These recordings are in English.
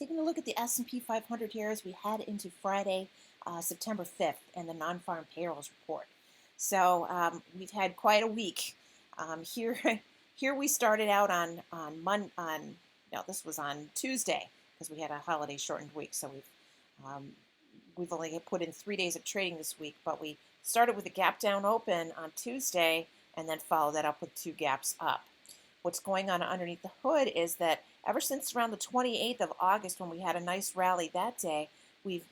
Taking a look at the S&P 500 here as we head into Friday, September 5th, and the non-farm payrolls report. So we've had quite a week. Here, here we started out this was on Tuesday because we had a holiday shortened week. So we've only put in 3 days of trading this week, but we started with a gap down open on Tuesday and then followed that up with two gaps up. What's going on underneath the hood is that ever since around the 28th of August, when we had a nice rally that day, we've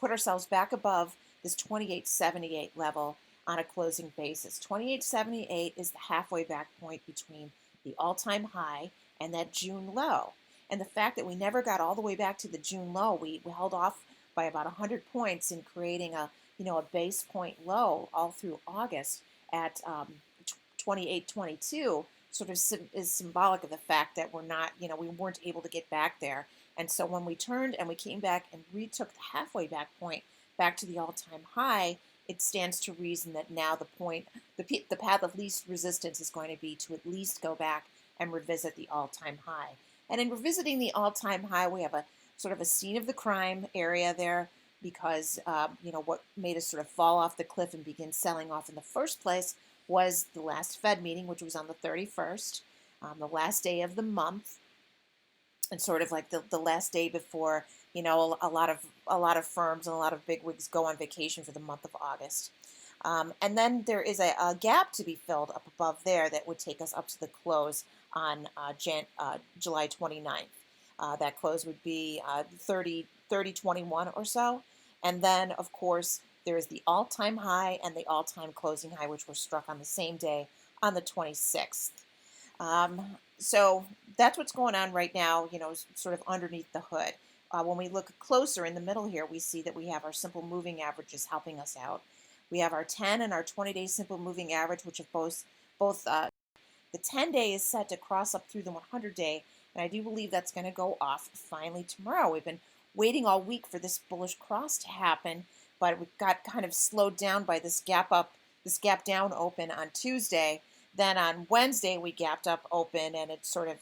put ourselves back above this 28.78 level on a closing basis. 28.78 is the halfway back point between the all-time high and that June low. And the fact that we never got all the way back to the June low, we held off by about 100 points in creating a base point low all through August at 28.22. Sort of is symbolic of the fact that we weren't able to get back there. And so when we turned and we came back and retook the halfway back point back to the all-time high, it stands to reason that now the path of least resistance is going to be to at least go back and revisit the all-time high. And in revisiting the all-time high, we have a sort of a scene of the crime area there because, what made us sort of fall off the cliff and begin selling off in the first place was the last Fed meeting, which was on the 31st, the last day of the month, and sort of like the last day before a lot of firms and a lot of bigwigs go on vacation for the month of August. And then there is a gap to be filled up above there that would take us up to the close on July 29th. That close would be 30.21 or so. And then, of course, there is the all-time high and the all-time closing high, which were struck on the same day on the 26th. So that's what's going on right now, sort of underneath the hood. When we look closer in the middle here, we see that we have our simple moving averages helping us out. We have our 10 and our 20-day simple moving average, which have both the 10-day is set to cross up through the 100-day, and I do believe that's going to go off finally tomorrow. We've been waiting all week for this bullish cross to happen, but we got kind of slowed down by this gap down open on Tuesday. Then on Wednesday, we gapped up open, and it sort of,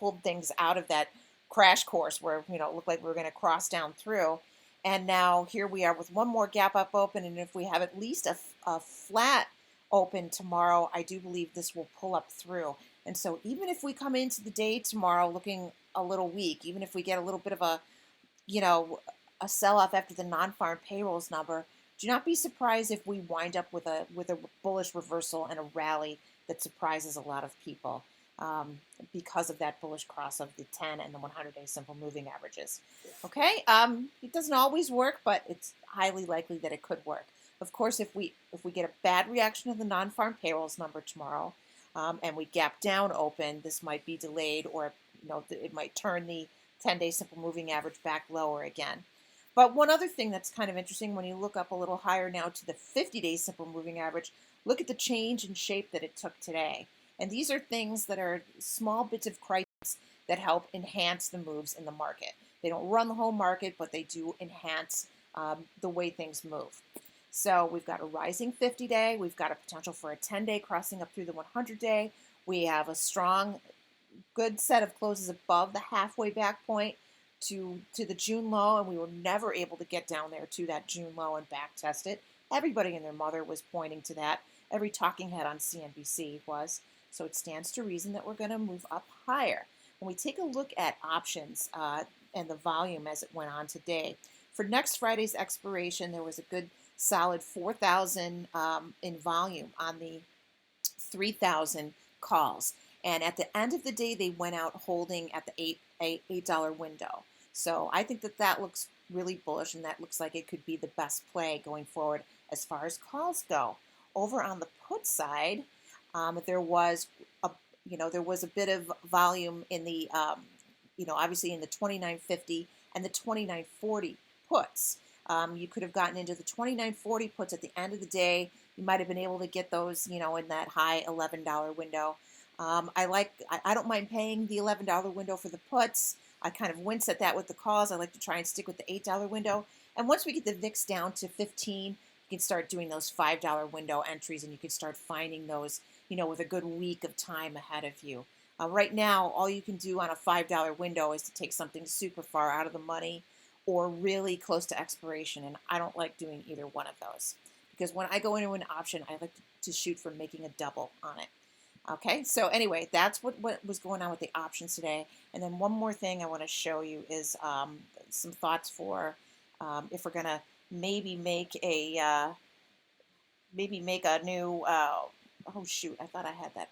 pulled things out of that crash course where, it looked like we were going to cross down through. And now here we are with one more gap up open, and if we have at least a flat open tomorrow, I do believe this will pull up through. And so even if we come into the day tomorrow looking a little weak, even if we get a little bit of a sell-off after the non-farm payrolls number, do not be surprised if we wind up with a bullish reversal and a rally that surprises a lot of people because of that bullish cross of the 10 and the 100-day simple moving averages. Okay, it doesn't always work, but it's highly likely that it could work. Of course, if we get a bad reaction to the non-farm payrolls number tomorrow, and we gap down open, this might be delayed, or it might turn the 10-day simple moving average back lower again. But one other thing that's kind of interesting, when you look up a little higher now to the 50-day simple moving average, look at the change in shape that it took today. And these are things that are small bits of crisis that help enhance the moves in the market. They don't run the whole market, but they do enhance the way things move. So we've got a rising 50-day. We've got a potential for a 10-day crossing up through the 100-day. We have a strong, good set of closes above the halfway back point to the June low, and we were never able to get down there to that June low and back test it. Everybody and their mother was pointing to that. Every talking head on CNBC was. So it stands to reason that we're going to move up higher. When we take a look at options and the volume as it went on today, for next Friday's expiration, there was a good solid 4,000 in volume on the 3,000 calls. And at the end of the day, they went out holding at the $8 window. So I think that looks really bullish, and that looks like it could be the best play going forward as far as calls go. Over on the put side, there was a bit of volume in the obviously in the 29.50 and the 29.40 puts. You could have gotten into the 29.40 puts at the end of the day. You might have been able to get those, in that high $11 window. I don't mind paying the $11 window for the puts. I kind of wince at that with the calls. I like to try and stick with the $8 window. And once we get the VIX down to 15, you can start doing those $5 window entries, and you can start finding those, with a good week of time ahead of you. Right now, all you can do on a $5 window is to take something super far out of the money or really close to expiration, and I don't like doing either one of those because when I go into an option, I like to shoot for making a double on it. Okay, so anyway, that's what was going on with the options today. And then one more thing I want to show you is some thoughts for if we're gonna maybe make a new. Oh shoot! I thought I had that.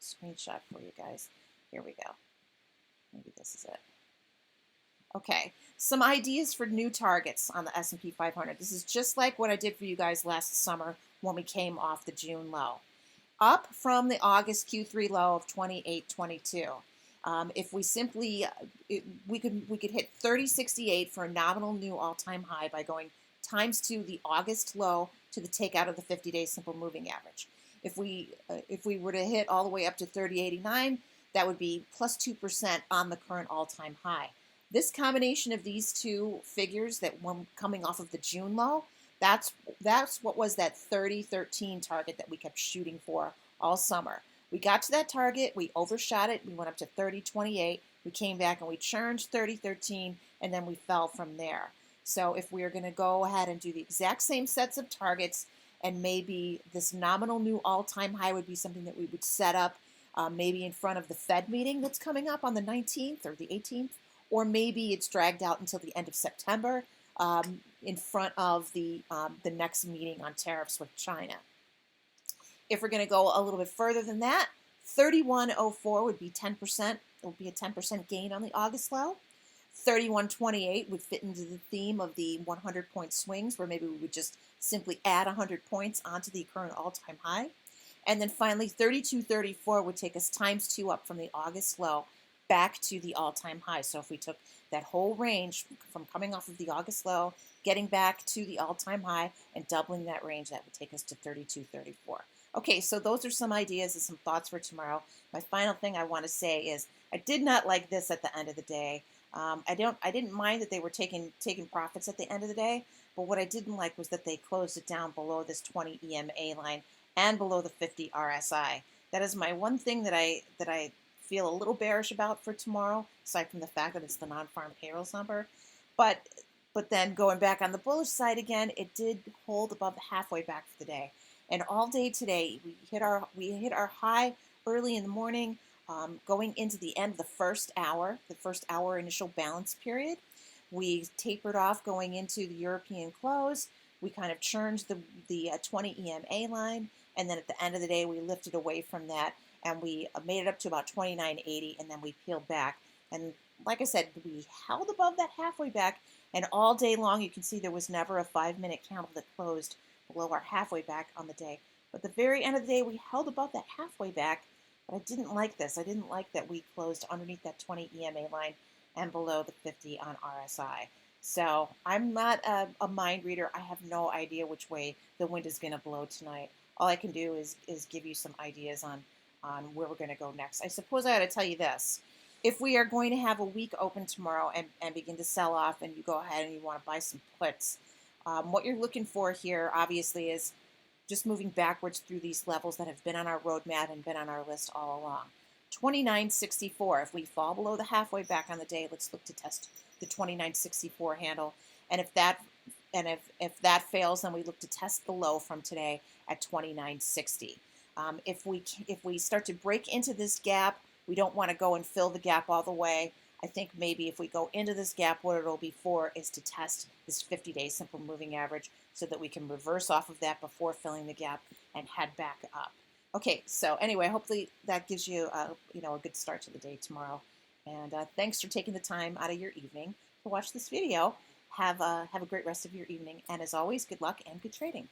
Screenshot for you guys. Here we go. Maybe this is it. Okay, some ideas for new targets on the S&P 500. This is just like what I did for you guys last summer when we came off the June low. Up from the August Q3 low of 28.22. If we simply, we could hit 30.68 for a nominal new all-time high by going times 2 the August low to the takeout of the 50-day simple moving average. If we were to hit all the way up to 30.89, that would be plus 2% on the current all-time high. This combination of these two figures that one coming off of the June low, that's what was that 30.13 target that we kept shooting for all summer. We got to that target, we overshot it, we went up to 30.28, we came back and we churned 30.13, and then we fell from there. So if we are going to go ahead and do the exact same sets of targets, and maybe this nominal new all-time high would be something that we would set up maybe in front of the Fed meeting that's coming up on the 19th or the 18th, or maybe it's dragged out until the end of September in front of the next meeting on tariffs with China. If we're going to go a little bit further than that, 31.04 would be 10%. It would be a 10% gain on the August low. 31.28 would fit into the theme of the 100-point swings, where maybe we would just simply add 100 points onto the current all-time high. And then finally, 32.34 would take us times 2 up from the August low back to the all-time high. So if we took that whole range from coming off of the August low, getting back to the all-time high, and doubling that range, that would take us to 32.34. Okay, so those are some ideas and some thoughts for tomorrow. My final thing I want to say is I did not like this at the end of the day. I didn't mind that they were taking profits at the end of the day, but what I didn't like was that they closed it down below this 20 EMA line and below the 50 RSI. That is my one thing that I feel a little bearish about for tomorrow, aside from the fact that it's the non-farm payrolls number. But then going back on the bullish side again, it did hold above the halfway back for the day. And all day today, we hit our high early in the morning, going into the end of the first hour initial balance period. We tapered off going into the European close. We kind of churned the 20 EMA line, and then at the end of the day, we lifted away from that, and we made it up to about 29.80, and then we peeled back. And like I said, we held above that halfway back, and all day long, you can see there was never a 5-minute candle that closed below our halfway back on the day. But at the very end of the day, we held above that halfway back, but I didn't like this. I didn't like that we closed underneath that 20 EMA line and below the 50 on RSI. So I'm not a mind reader. I have no idea which way the wind is going to blow tonight. All I can do is give you some ideas on where we're going to go next. I suppose I ought to tell you this. If we are going to have a week open tomorrow and begin to sell off, and you go ahead and you want to buy some puts, what you're looking for here, obviously, is just moving backwards through these levels that have been on our roadmap and been on our list all along. 29.64. If we fall below the halfway back on the day, let's look to test the 29.64 handle. And if that fails, then we look to test the low from today at 29.60. If we start to break into this gap, we don't want to go and fill the gap all the way. I think maybe if we go into this gap, what it'll be for is to test this 50-day simple moving average so that we can reverse off of that before filling the gap and head back up. Okay, so anyway, hopefully that gives you a good start to the day tomorrow. And thanks for taking the time out of your evening to watch this video. Have a great rest of your evening. And as always, good luck and good trading.